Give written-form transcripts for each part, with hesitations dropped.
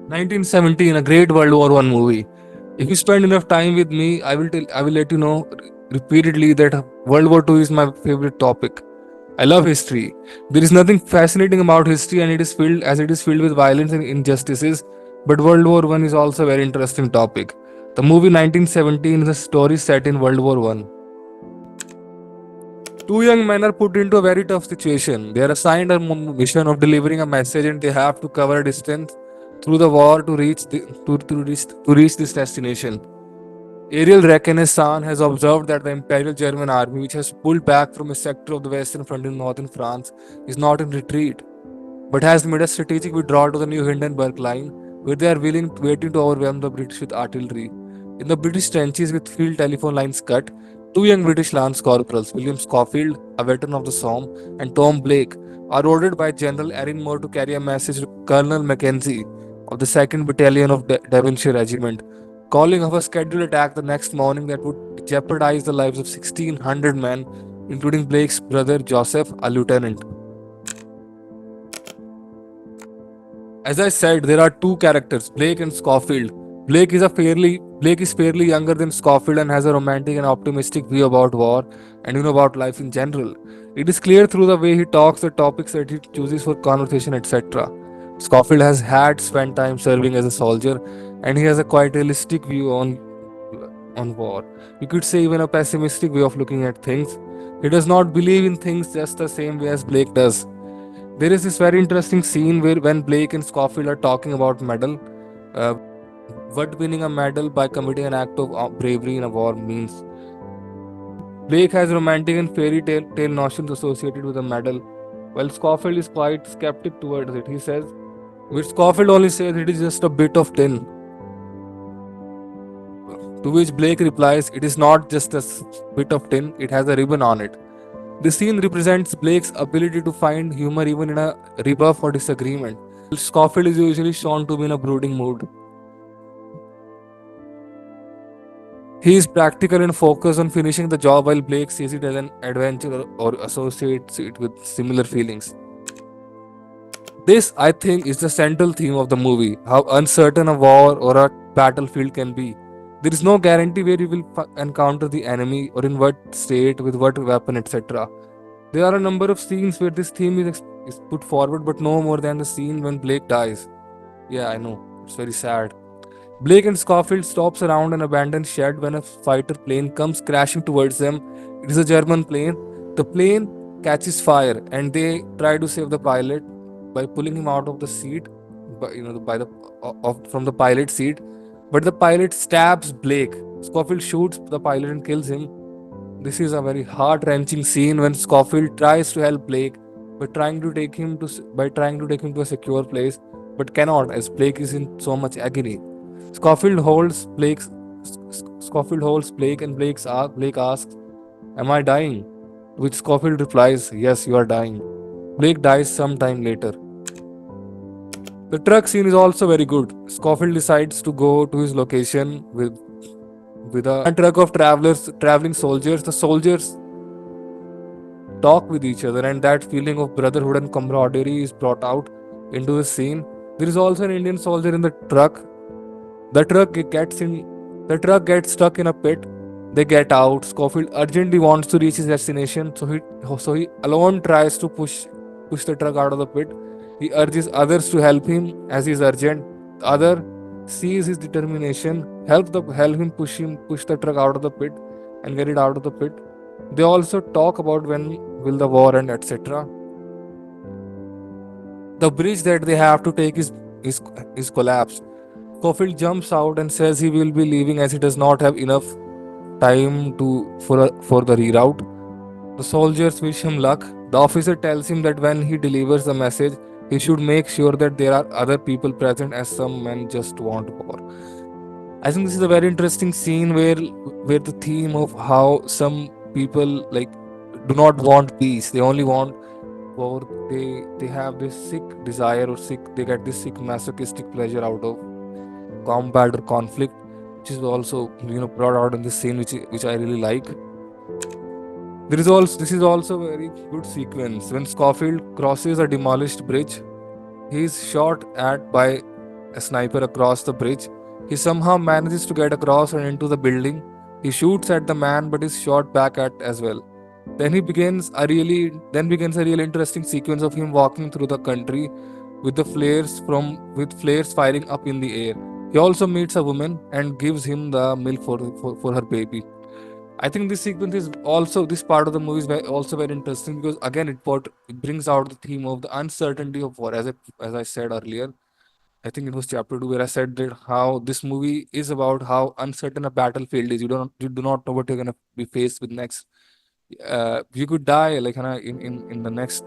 1917, a great World War One movie. If you spend enough time with me, I will let you know repeatedly that World War Two is my favorite topic. I love history. There is nothing fascinating about history, and it is filled with violence and injustices. But World War One is also a very interesting topic. The movie 1917 is a story set in World War One. Two young men are put into a very tough situation. They are assigned a mission of delivering a message, and they have to cover a distance through the war to reach this destination. Ariel Reconnaissance has observed that the Imperial German army, which has pulled back from a sector of the Western Front in northern France, is not in retreat, but has made a strategic withdrawal to the new Hindenburg line, where they are waiting to overwhelm the British with artillery. In the British trenches, with field telephone lines cut, two young British lance corporals, William Schofield, a veteran of the Somme, and Tom Blake, are ordered by General Erin Moore to carry a message to Colonel Mackenzie of the 2nd Battalion of Devonshire Regiment, calling of a scheduled attack the next morning that would jeopardize the lives of 1,600 men, including Blake's brother Joseph, a lieutenant. As I said, there are two characters, Blake and Schofield. Blake is fairly younger than Schofield and has a romantic and optimistic view about war and about life in general. It is clear through the way he talks, the topics that he chooses for conversation, etc. Schofield has had spent time serving as a soldier, and he has a quite realistic view on war. You could say even a pessimistic way of looking at things. He does not believe in things just the same way as Blake does. There is this very interesting scene where when Blake and Scofield are talking about medal, uh, what winning a medal by committing an act of bravery in a war means. Blake has romantic and tale notions associated with a medal, while Scofield is quite skeptic towards it. He says, which Scofield only says it is just a bit of tin. To which Blake replies, it is not just a bit of tin, it has a ribbon on it. This scene represents Blake's ability to find humor even in a rebuff or disagreement. Scofield is usually shown to be in a brooding mood. He is practical and focused on finishing the job, while Blake sees it as an adventure or associates it with similar feelings. This, I think, is the central theme of the movie, how uncertain a war or a battlefield can be. There is no guarantee where you will encounter the enemy or in what state, with what weapon, etc. There are a number of scenes where this theme is put forward, but no more than the scene when Blake dies. Yeah, I know, it's very sad. Blake and Scofield stops around an abandoned shed when a fighter plane comes crashing towards them. It is a German plane. The plane catches fire, and they try to save the pilot by pulling him out of the seat, by the from the pilot seat. But the pilot stabs Blake. Scofield shoots the pilot and kills him. This is a very heart-wrenching scene when Scofield tries to help Blake by trying to take him to a secure place, but cannot as Blake is in so much agony. Scofield holds Blake's Scofield holds Blake, and Blake asks, "Am I dying?" To which Scofield replies, "Yes, you are dying." Blake dies sometime later. The truck scene is also very good. Scofield decides to go to his location with a truck of traveling soldiers. The soldiers talk with each other, and that feeling of brotherhood and camaraderie is brought out into the scene. There is also an Indian soldier in the truck. The truck gets in. The truck gets stuck in a pit. They get out. Scofield urgently wants to reach his destination, so he alone tries to push the truck out of the pit. He urges others to help him as he is urgent. The other sees his determination, help him push the truck out of the pit and get it out of the pit. They also talk about when will the war end, etc. The bridge that they have to take is collapsed. Scofield jumps out and says he will be leaving as he does not have enough time for the reroute. The soldiers wish him luck. The officer tells him that when he delivers the message, he should make sure that there are other people present, as some men just want war. I think this is a very interesting scene where the theme of how some people do not want peace; they only want war. They have this sick desire or they get this sick masochistic pleasure out of combat or conflict, which is also brought out in this scene, which I really like. This is also a very good sequence when Scofield crosses a demolished bridge. He is shot at by a sniper across the bridge. He somehow manages to get across and into the building. He shoots at the man but is shot back at as well. Then begins a really interesting sequence of him walking through the country with flares firing up in the air. He also meets a woman and gives him the milk for her baby. I think this part of the movie is also very interesting because again it brings out the theme of the uncertainty of war. As I said earlier, I think it was chapter two where I said that how this movie is about how uncertain a battlefield is. You do not know what you're gonna be faced with next. You could die like in the next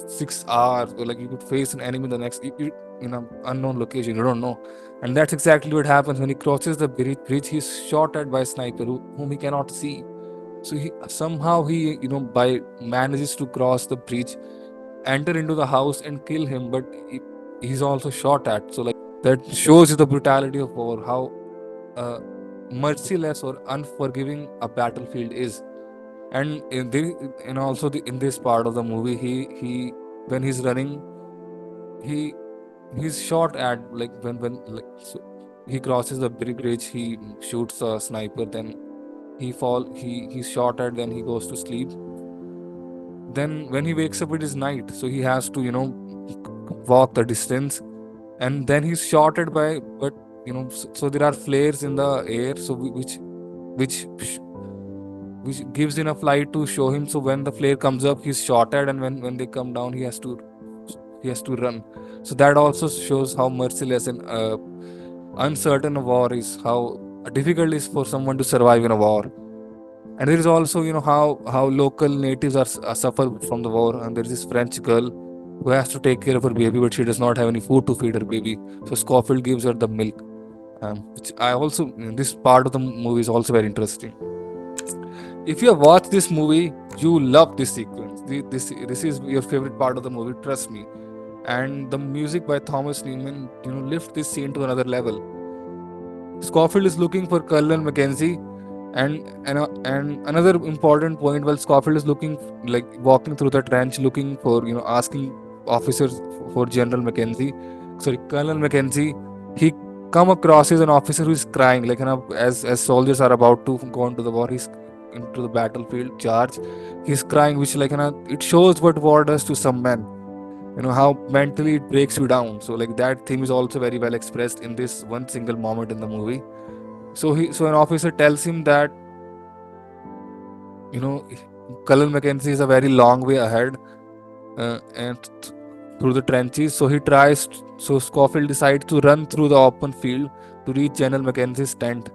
6 hours, or like you could face an enemy in the next in an unknown location. You don't know, and that's exactly what happens when he crosses the bridge. He's shot at by a sniper whom he cannot see. So he by manages to cross the bridge, enter into the house and kill him, but he's also shot at. So like that shows you the brutality of war, how uh, merciless or unforgiving a battlefield is. And in this part of the movie, he when he's running, he he's shot at like when like so he crosses the bridge, he shoots a sniper, then he's shot at, then he goes to sleep. Then when he wakes up, it is night, so he has to walk the distance, and then he's shot at by but so there are flares in the air, so which which gives enough light to show him. So when the flare comes up, he's shot at, and when they come down, he has to run. So that also shows how merciless and uncertain a war is, how difficult it is for someone to survive in a war. And there is also how local natives suffer from the war. And there is this French girl who has to take care of her baby, but she does not have any food to feed her baby. So Scofield gives her the milk, which I also this part of the movie is also very interesting. If you have watched this movie, you love this sequence. This is your favorite part of the movie, trust me. And the music by Thomas Newman, lift this scene to another level. Scofield is looking for Colonel Mackenzie, and another important point, while Scofield is looking, like walking through the trench, looking for asking officers for General Mackenzie, sorry, Colonel Mackenzie, he come across as an officer who is crying, like as soldiers are about to go into the war, he's into the battlefield charge, he's crying, which it shows what war does to some men. How mentally it breaks you down. So like that theme is also very well expressed in this one single moment in the movie. So an officer tells him that you know Colonel Mackenzie is a very long way ahead, and through the trenches. So Scofield decides to run through the open field to reach General Mackenzie's tent.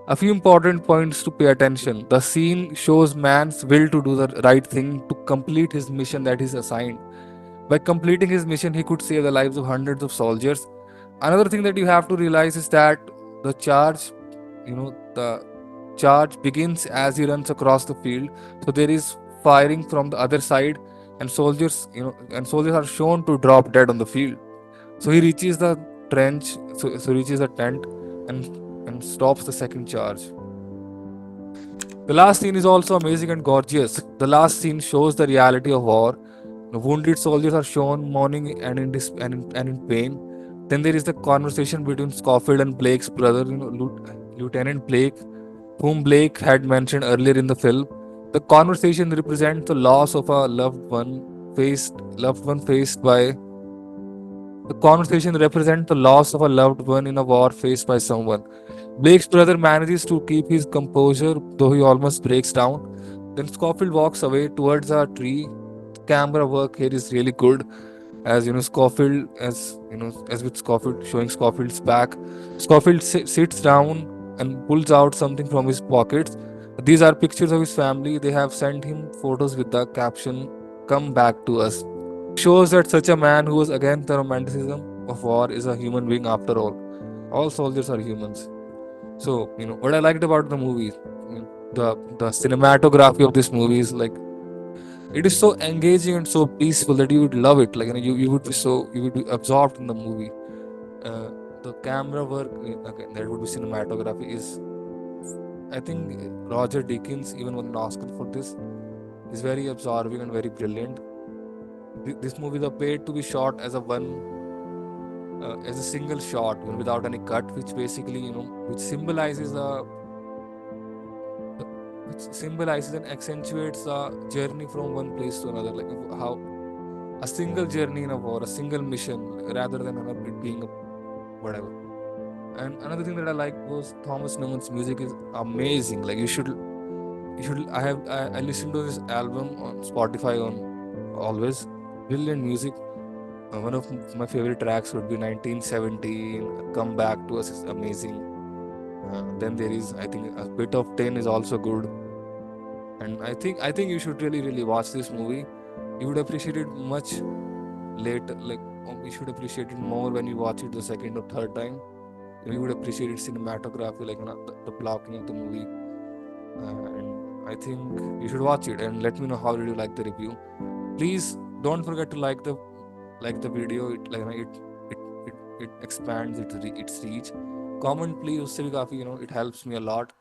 A few important points to pay attention. The scene shows man's will to do the right thing, to complete his mission that is assigned. By completing his mission, he could save the lives of hundreds of soldiers. Another thing that you have to realize is that the charge, the charge begins as he runs across the field. So there is firing from the other side, and soldiers are shown to drop dead on the field. So he reaches the trench, so reaches the tent, and stops the second charge. The last scene is also amazing and gorgeous. The last scene shows the reality of war. The wounded soldiers are shown mourning and in pain. Then there is the conversation between Scofield and Blake's brother, Lieutenant Blake, whom Blake had mentioned earlier in the film. The conversation represents the loss of a faced by the conversation represents the loss of a loved one in a war faced by someone. Blake's brother manages to keep his composure, though he almost breaks down. Then Scofield walks away towards a tree. Camera work here is really good, as Scofield, as with Scofield showing Scofield's back. Scofield sits down and pulls out something from his pockets. These are pictures of his family. They have sent him photos with the caption, "Come back to us." Shows that such a man who was against the romanticism of war is a human being after all. All soldiers are humans. So, what I liked about the movie, the cinematography of this movie is like it is so engaging and so peaceful that you would love it. Like you would be absorbed in the movie. Uh, the camera work, again, that would be cinematography, is I think Roger Deakins even won an Oscar for this. Is very absorbing and very brilliant. This movie is appeared to be shot as as a single shot, without any cut, which basically, which symbolizes which symbolizes and accentuates the journey from one place to another, like how a single journey in a war, a single mission, rather than it being a whatever. And another thing that I like was Thomas Newman's music is amazing. Like you should. I listened to this album on Spotify on always. Brilliant music. One of my favorite tracks would be 1917. Come Back to Us is amazing. Then there is, I think, a bit of 10 is also good. And I think you should really watch this movie. You would appreciate it much later. Like you should appreciate it more when you watch it the second or third time. You would appreciate its cinematography, like the blocking of the movie. And I think you should watch it and let me know how did you like the review. Please don't forget to like the video. It like it it, it expands its reach. Comment please, usse bhi kafi, it helps me a lot.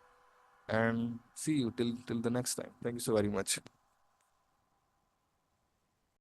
And see you till the next time. Thank you so very much.